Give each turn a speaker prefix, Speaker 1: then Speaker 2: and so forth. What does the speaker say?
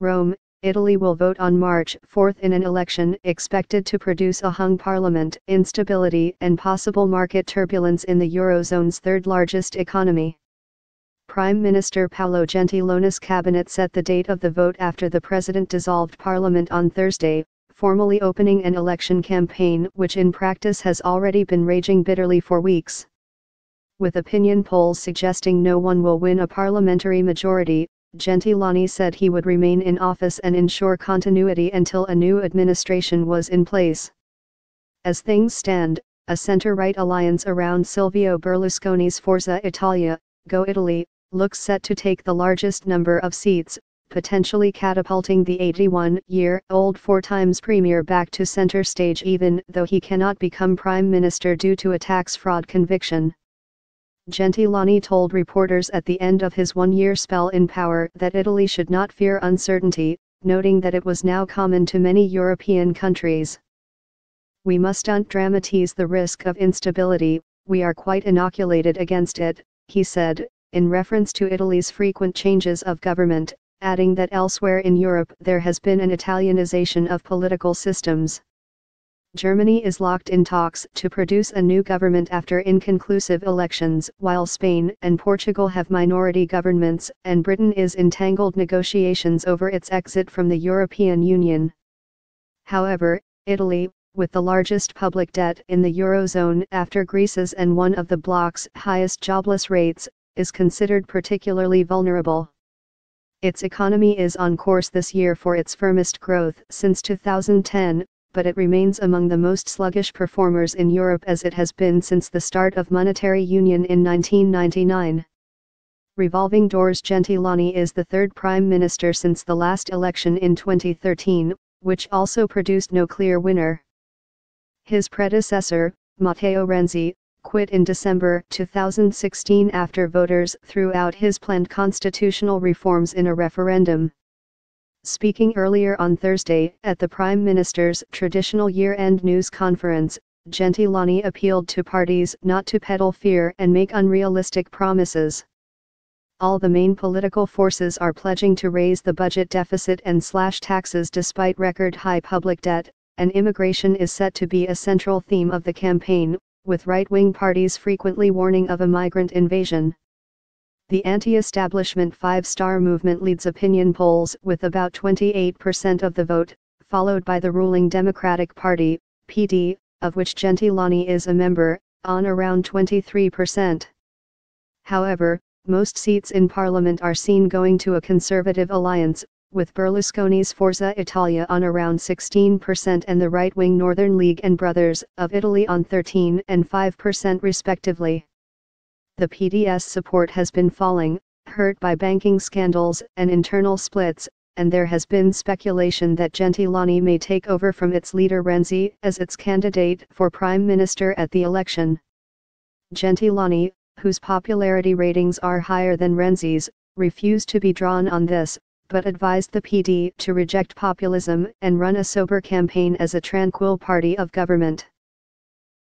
Speaker 1: Rome, Italy will vote on March 4 in an election expected to produce a hung parliament, instability and possible market turbulence in the Eurozone's third-largest economy. Prime Minister Paolo Gentilone's cabinet set the date of the vote after the president dissolved parliament on Thursday, formally opening an election campaign which in practice has already been raging bitterly for weeks. With opinion polls suggesting no one will win a parliamentary majority, Gentiloni said he would remain in office and ensure continuity until a new administration was in place. As things stand, a center-right alliance around Silvio Berlusconi's Forza Italia, Go Italy, looks set to take the largest number of seats, potentially catapulting the 81-year-old four-times premier back to center stage even though he cannot become prime minister due to a tax fraud conviction. Gentiloni told reporters at the end of his one-year spell in power that Italy should not fear uncertainty, noting that it was now common to many European countries. "We mustn't dramatize the risk of instability, we are quite inoculated against it," he said, in reference to Italy's frequent changes of government, adding that elsewhere in Europe there has been an Italianization of political systems. Germany is locked in talks to produce a new government after inconclusive elections, while Spain and Portugal have minority governments, and Britain is in tangled negotiations over its exit from the European Union. However, Italy, with the largest public debt in the Eurozone after Greece's and one of the bloc's highest jobless rates, is considered particularly vulnerable. Its economy is on course this year for its firmest growth since 2010, but it remains among the most sluggish performers in Europe as it has been since the start of monetary union in 1999. Revolving doors. Gentiloni is the third prime minister since the last election in 2013, which also produced no clear winner. His predecessor, Matteo Renzi, quit in December 2016 after voters threw out his planned constitutional reforms in a referendum. Speaking earlier on Thursday at the Prime Minister's traditional year-end news conference, Gentiloni appealed to parties not to peddle fear and make unrealistic promises. All the main political forces are pledging to raise the budget deficit and slash taxes despite record-high public debt, and immigration is set to be a central theme of the campaign, with right-wing parties frequently warning of a migrant invasion. The anti-establishment Five Star Movement leads opinion polls with about 28% of the vote, followed by the ruling Democratic Party, PD, of which Gentiloni is a member, on around 23%. However, most seats in parliament are seen going to a conservative alliance, with Berlusconi's Forza Italia on around 16% and the right-wing Northern League and Brothers of Italy on 13% and 5% respectively. The PDS support has been falling, hurt by banking scandals and internal splits, and there has been speculation that Gentiloni may take over from its leader Renzi as its candidate for prime minister at the election. Gentiloni, whose popularity ratings are higher than Renzi's, refused to be drawn on this, but advised the PD to reject populism and run a sober campaign as a tranquil party of government.